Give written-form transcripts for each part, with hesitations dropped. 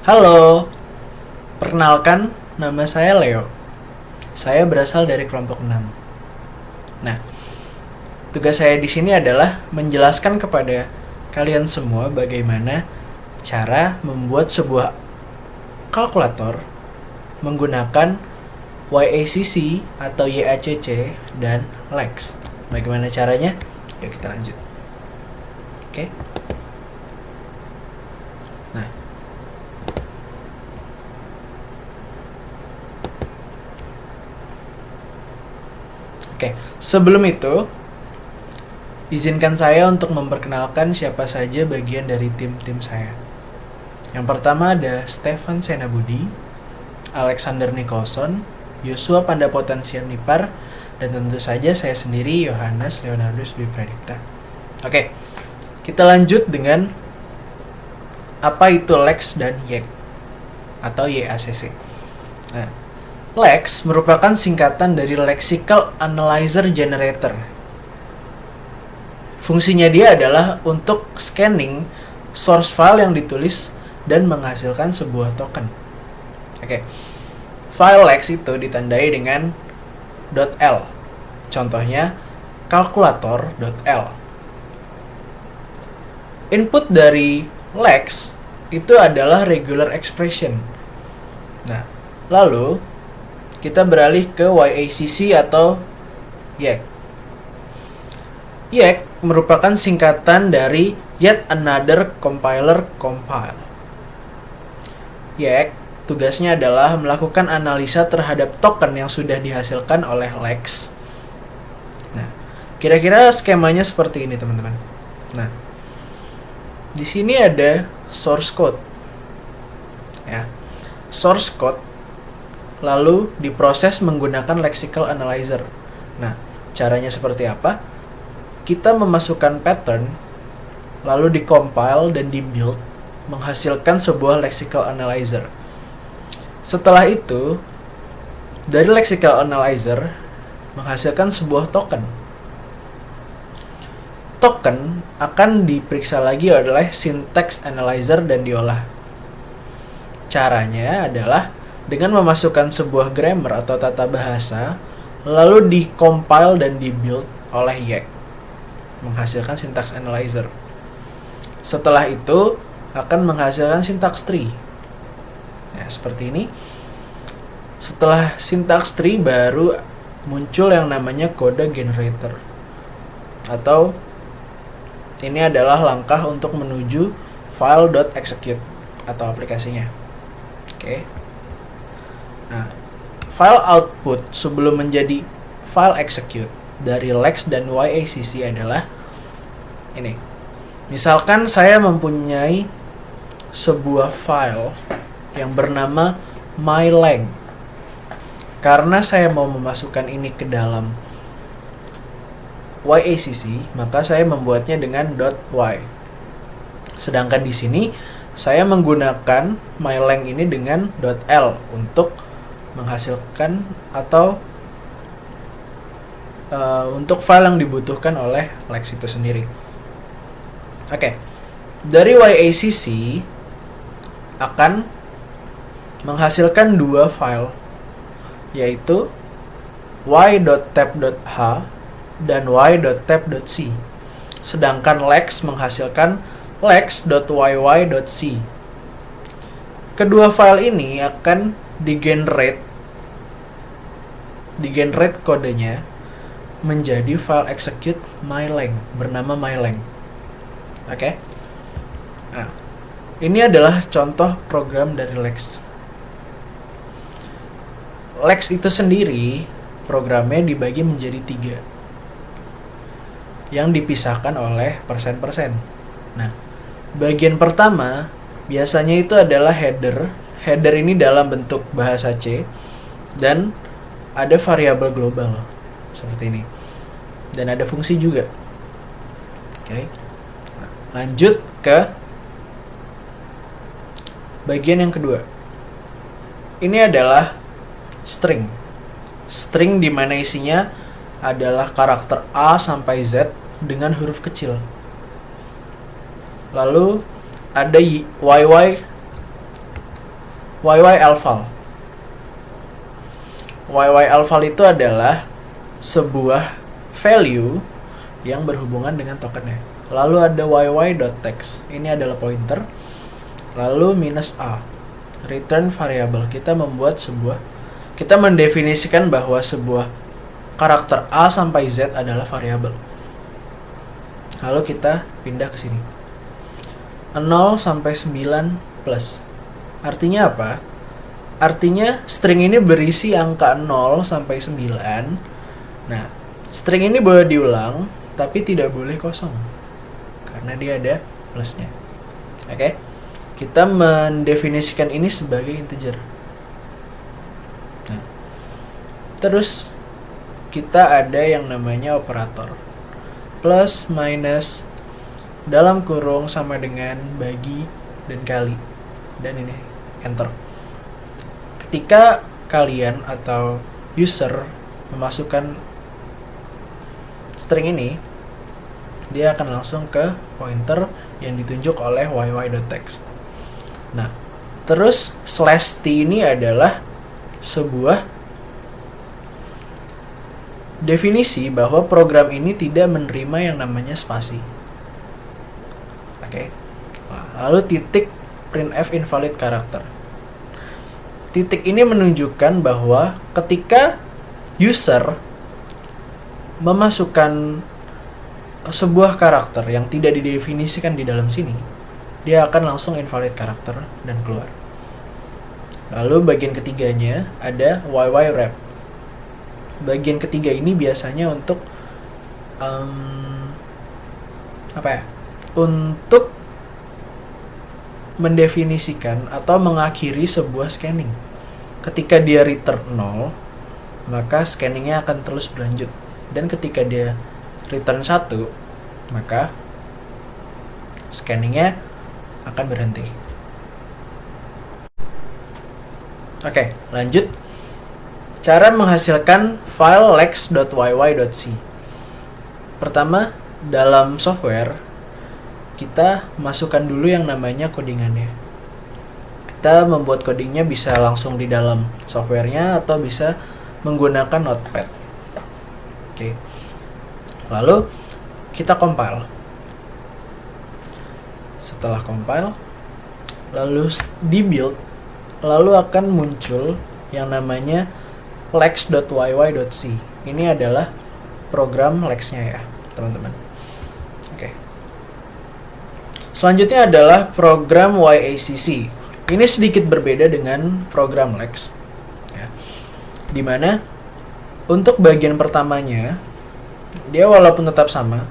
Halo, perkenalkan nama saya Leo. Saya berasal dari kelompok 6. Nah, tugas saya di sini adalah menjelaskan kepada kalian semua bagaimana cara membuat sebuah kalkulator menggunakan YACC atau YACC dan LEX. Bagaimana caranya? Yuk kita lanjut. Oke. Nah, sebelum itu, izinkan saya untuk memperkenalkan siapa saja bagian dari tim saya. Yang pertama ada Stefan Senabudi, Alexander Nicholson, Yosua Pandapotensian Nipar, dan tentu saja saya sendiri, Yohanes Leonardus Dwi Pradipta. Oke, kita lanjut dengan apa itu LEX dan YACC atau YACC. Nah, LEX merupakan singkatan dari Lexical Analyzer Generator. Fungsinya dia adalah untuk scanning source file yang ditulis dan menghasilkan sebuah token. Oke. File LEX itu ditandai dengan .l. Contohnya calculator.l. Input dari LEX itu adalah regular expression. Nah, lalu kita beralih ke YACC atau YACC. YACC merupakan singkatan dari Yet Another Compiler Compile. YACC tugasnya adalah melakukan analisa terhadap token yang sudah dihasilkan oleh LEX. Nah, kira-kira skemanya seperti ini, teman-teman. Nah, di sini ada source code. Ya. Source code lalu diproses menggunakan lexical analyzer. Nah, caranya seperti apa? Kita memasukkan pattern, lalu dikompile dan dibuild, menghasilkan sebuah lexical analyzer. Setelah itu, dari lexical analyzer menghasilkan sebuah token. Token akan diperiksa lagi oleh syntax analyzer dan diolah. Caranya adalah dengan memasukkan sebuah grammar atau tata bahasa, lalu dikompile dan dibuild oleh YACC, menghasilkan syntax analyzer. Setelah itu akan menghasilkan syntax tree. Ya, seperti ini. Setelah syntax tree baru muncul yang namanya kode generator. Atau ini adalah langkah untuk menuju file.execute atau aplikasinya. Oke. Nah, file output sebelum menjadi file execute dari LEX dan YACC adalah ini. Misalkan saya mempunyai sebuah file yang bernama mylang. Karena saya mau memasukkan ini ke dalam YACC, maka saya membuatnya dengan .y. Sedangkan di sini saya menggunakan mylang ini dengan .l untuk menghasilkan atau untuk file yang dibutuhkan oleh LEX itu sendiri. Oke. Dari YACC akan menghasilkan dua file, yaitu y.tab.h dan y.tab.c. Sedangkan LEX menghasilkan lex.yy.c. Kedua file ini akan digenerate kodenya menjadi file execute mylang bernama mylang. Oke. Nah, ini adalah contoh program dari LEX. LEX itu sendiri programnya dibagi menjadi 3 yang dipisahkan oleh persen-persen. Nah, bagian pertama biasanya itu adalah header. Header ini dalam bentuk bahasa C dan ada variabel global seperti ini. Dan ada fungsi juga. Oke. Nah, lanjut ke bagian yang kedua. Ini adalah string. String di mana isinya adalah karakter A sampai Z dengan huruf kecil. Lalu ada YY YYLVAL. YYLVAL itu adalah sebuah value yang berhubungan dengan tokennya. Lalu ada YY.text, ini adalah pointer. Lalu minus A, return variable. Kita mendefinisikan bahwa sebuah karakter A sampai Z adalah variabel. Lalu kita pindah ke sini. 0 sampai 9 plus. Artinya apa? Artinya string ini berisi angka 0 sampai 9. Nah, string ini boleh diulang, tapi tidak boleh kosong. Karena dia ada plusnya. Oke? Kita mendefinisikan ini sebagai integer. Nah, terus kita ada yang namanya operator. Plus, minus, dalam kurung sama dengan bagi dan kali. Dan ini, enter. Ketika kalian atau user memasukkan string ini, dia akan langsung ke pointer yang ditunjuk oleh yy.text. Nah, terus slash t ini adalah sebuah definisi bahwa program ini tidak menerima yang namanya spasi. Oke. Nah, lalu titik printf invalid character. Titik ini menunjukkan bahwa ketika user memasukkan sebuah karakter yang tidak didefinisikan di dalam sini, dia akan langsung invalid karakter dan keluar. Lalu bagian ketiganya ada YYWrap. Bagian ketiga ini biasanya untuk untuk mendefinisikan atau mengakhiri sebuah scanning. Ketika dia return 0, maka scanningnya akan terus berlanjut. Dan ketika dia return 1, maka scanningnya akan berhenti. Oke, lanjut. Cara menghasilkan file lex.yy.c. Pertama, dalam software kita masukkan dulu yang namanya codingannya. Kita membuat codingnya bisa langsung di dalam softwarenya atau bisa menggunakan notepad. Oke. Lalu kita compile. Setelah compile, lalu di build, lalu akan muncul yang namanya lex.yy.c. Ini adalah program lex-nya ya, teman-teman. Oke. Selanjutnya adalah program YACC. Ini sedikit berbeda dengan program lex. Ya. Dimana untuk bagian pertamanya, dia walaupun tetap sama,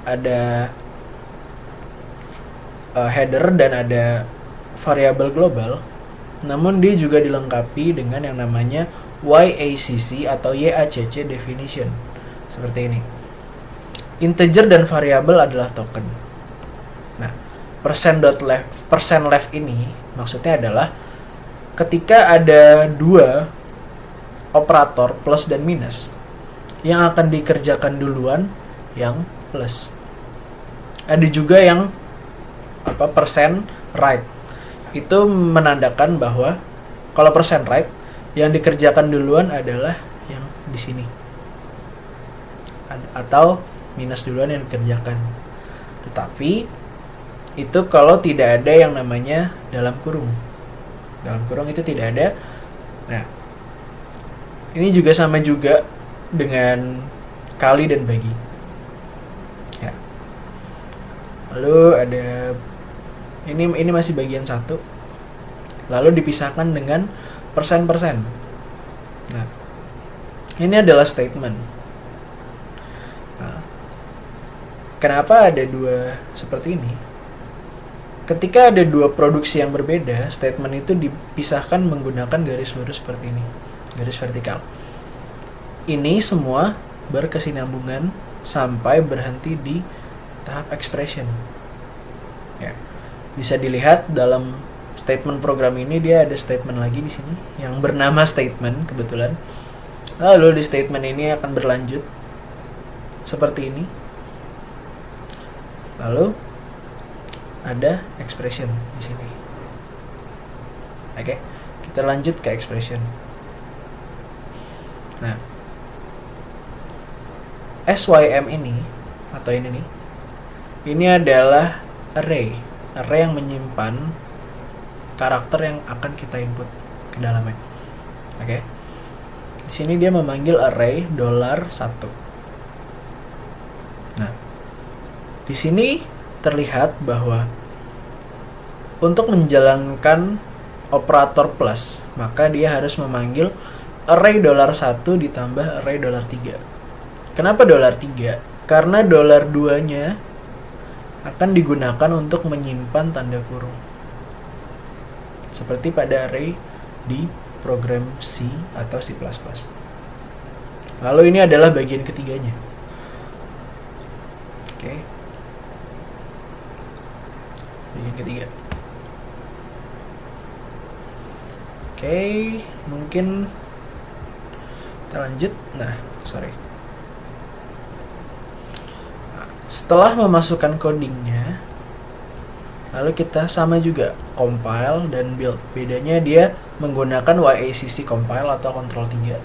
ada header dan ada variabel global, namun dia juga dilengkapi dengan yang namanya YACC atau YACC definition. Seperti ini. Integer dan variabel adalah token. Nah, percent left ini maksudnya adalah ketika ada dua operator plus dan minus, yang akan dikerjakan duluan yang plus. Ada juga yang percent right. Itu menandakan bahwa kalau percent right, yang dikerjakan duluan adalah yang di sini. Atau minus duluan yang dikerjakan. Tetapi itu kalau tidak ada yang namanya dalam kurung. Dalam kurung itu tidak ada. Nah, ini juga sama juga dengan kali dan bagi. Ya. Lalu ada ini masih bagian 1. Lalu dipisahkan dengan persen-persen. Nah, ini adalah statement. Nah, kenapa ada dua seperti ini? Ketika ada dua produksi yang berbeda, statement itu dipisahkan menggunakan garis lurus seperti ini, garis vertikal. Ini semua berkesinambungan sampai berhenti di tahap expression. Ya. Bisa dilihat dalam statement program ini, dia ada statement lagi di sini yang bernama statement kebetulan. Lalu di statement ini akan berlanjut seperti ini. Lalu ada expression di sini. Oke. Kita lanjut ke expression. Nah, SYM ini atau ini nih, ini adalah array yang menyimpan karakter yang akan kita input ke dalamnya. Oke. Di sini dia memanggil array $1. Nah, di sini terlihat bahwa untuk menjalankan operator plus, maka dia harus memanggil array $1 ditambah array $3. Kenapa $3? Karena $2-nya akan digunakan untuk menyimpan tanda kurung. Seperti pada array di program C atau C++. Lalu ini adalah bagian ketiganya. Oke. Bagian ketiga. Oke, mungkin kita lanjut. Setelah memasukkan codingnya, lalu kita sama juga compile dan build. Bedanya dia menggunakan YACC compile atau control 3.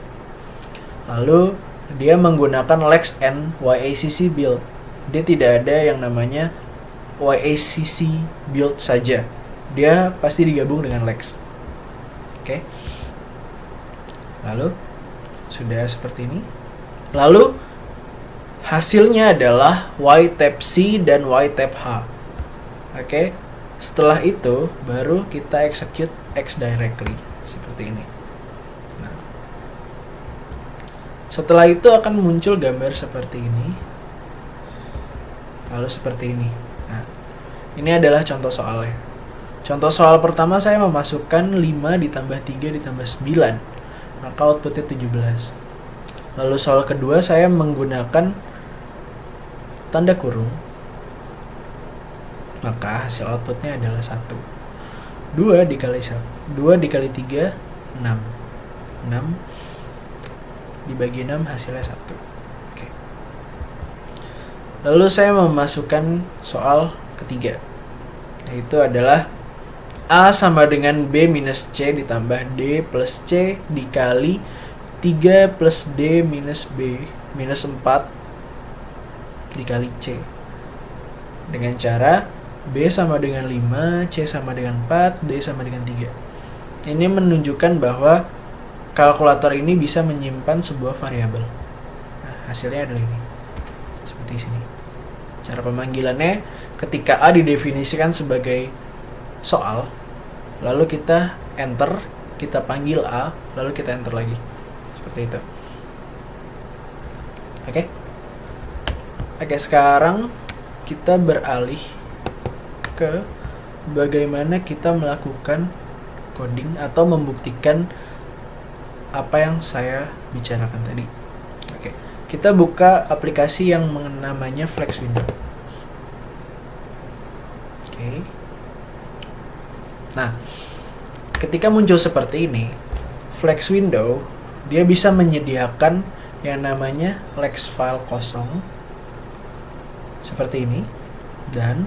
Lalu dia menggunakan Lex and YACC build. Dia tidak ada yang namanya YACC build saja. Dia pasti digabung dengan Lex. Oke. Lalu sudah seperti ini. Lalu hasilnya adalah Y tab C dan Y tab H. Oke. Setelah itu baru kita execute X directly seperti ini. Nah, setelah itu akan muncul gambar seperti ini. Lalu seperti ini. Nah, ini adalah contoh soalnya. Contoh soal pertama saya memasukkan 5 ditambah 3 ditambah 9. Maka outputnya 17. Lalu soal kedua saya menggunakan tanda kurung. Maka hasil outputnya adalah 1. 2 dikali 3, 6. 6 dibagi 6 hasilnya 1. Oke. Lalu saya memasukkan soal ketiga. Yaitu adalah A sama dengan B minus C ditambah D plus C dikali 3 plus D minus B minus 4 dikali C. Dengan cara B sama dengan 5, C sama dengan 4, D sama dengan 3. Ini menunjukkan bahwa kalkulator ini bisa menyimpan sebuah variabel. Nah, hasilnya adalah ini. Seperti sini. Cara pemanggilannya, ketika A didefinisikan sebagai soal, lalu kita enter, kita panggil A, lalu kita enter lagi. Seperti itu. Oke, sekarang kita beralih ke bagaimana kita melakukan coding atau membuktikan apa yang saya bicarakan tadi. Oke, kita buka aplikasi yang namanya Flex Window. Oke. Nah, ketika muncul seperti ini, Flex Window dia bisa menyediakan yang namanya Lex file kosong seperti ini dan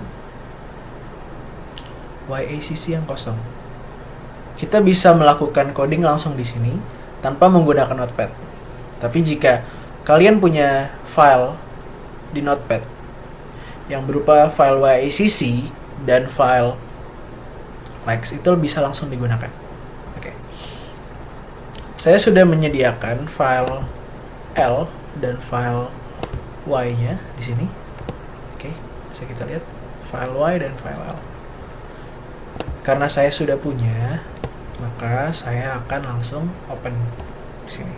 YACC yang kosong. Kita bisa melakukan coding langsung di sini tanpa menggunakan Notepad. Tapi jika kalian punya file di Notepad yang berupa file YACC dan file Lex, itu bisa langsung digunakan. Oke. Saya sudah menyediakan file L dan file Y-nya di sini. Oke, bisa kita lihat file Y dan file L. Karena saya sudah punya, maka saya akan langsung open di sini.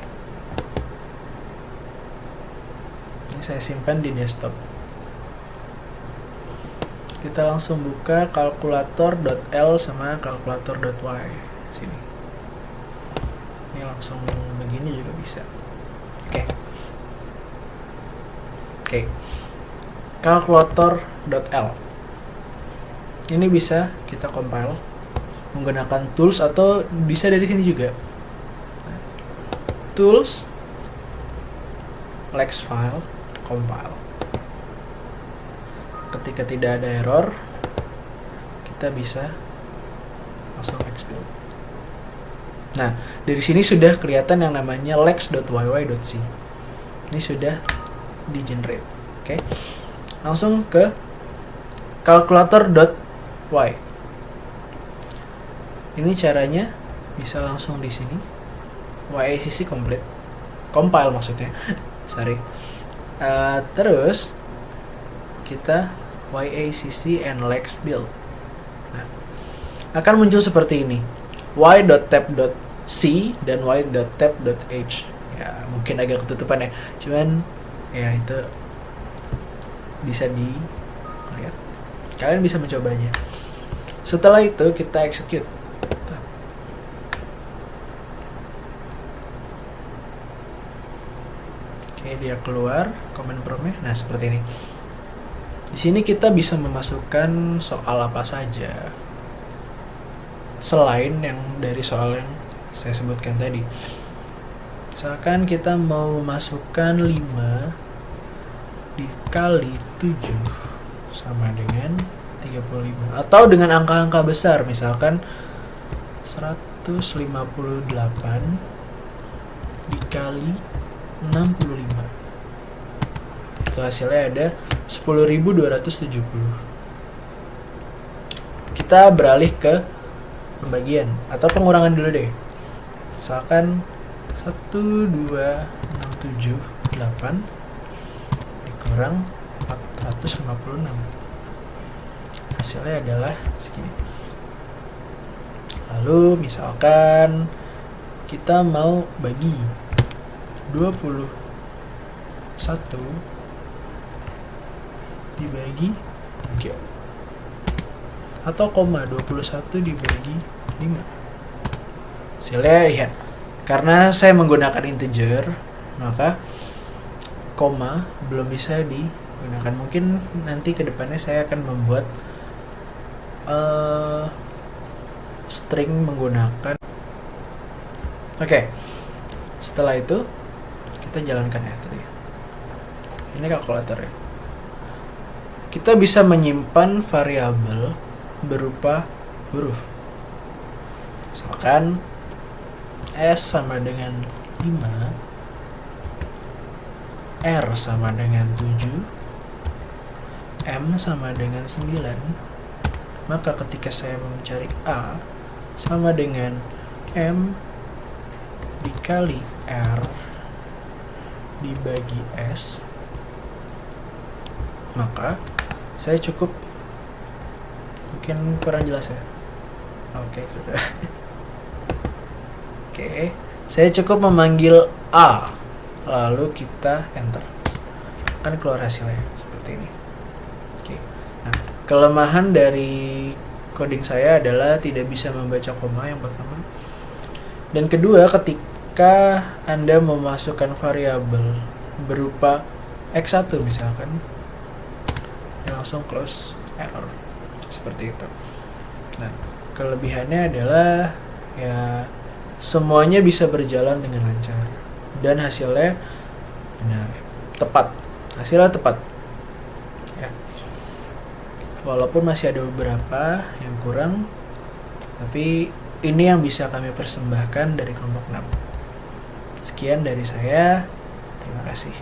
Ini saya simpan di desktop. Kita langsung buka kalkulator.l sama kalkulator.y sini. Ini langsung begini juga bisa. Oke. Kalkulator.l. Ini bisa kita compile menggunakan tools atau bisa dari sini juga. Tools, Lex file, compile. Ketika tidak ada error, kita bisa langsung Lex build. Nah, dari sini sudah kelihatan yang namanya lex.yy.c. Ini sudah di generate. Oke. Langsung ke calculator.y. Ini caranya bisa langsung di sini. YACC complete. Compile maksudnya. Sorry. Terus kita YACC and lex build. Nah, akan muncul seperti ini. y.tab.c dan y.tab.h. Ya, mungkin agak ketutupan ya. Cuman ya itu bisa dilihat. Kalian bisa mencobanya. Setelah itu kita execute. Oke, dia keluar command prompt-nya. Nah, seperti ini. Di sini kita bisa memasukkan soal apa saja selain yang dari soal yang saya sebutkan tadi. Misalkan kita mau memasukkan 5 dikali 7 sama dengan 35, atau dengan angka-angka besar, misalkan 158 dikali 65. Itu hasilnya ada 10.270. Kita beralih ke pembagian atau pengurangan dulu deh. Misalkan 12678 dikurang 456. Hasilnya adalah segini. Lalu misalkan kita mau bagi 21 dibagi 3, atau koma 21 dibagi 5. Hasilnya ya, karena saya menggunakan integer, maka koma belum bisa digunakan. Mungkin nanti kedepannya saya akan membuat string menggunakan. Oke. Setelah itu kita jalankan ya tadi. Ini kalkulatornya. Kita bisa menyimpan variabel berupa huruf. Misalkan S sama dengan 5, R sama dengan 7, M sama dengan 9. Maka ketika saya mencari A sama dengan M dikali R dibagi S, maka saya cukup, mungkin kurang jelas ya. Oke. Oke, saya cukup memanggil A, lalu kita enter, kan keluar hasilnya seperti ini. Oke. Nah, kelemahan dari coding saya adalah tidak bisa membaca koma yang pertama, dan kedua, ketika Anda memasukkan variabel berupa x1 misalkan, langsung close error seperti itu. Nah, kelebihannya adalah ya semuanya bisa berjalan dengan lancar dan hasilnya benar, tepat. Hasilnya tepat. Ya. Walaupun masih ada beberapa yang kurang, tapi ini yang bisa kami persembahkan dari kelompok 6. Sekian dari saya. Terima kasih.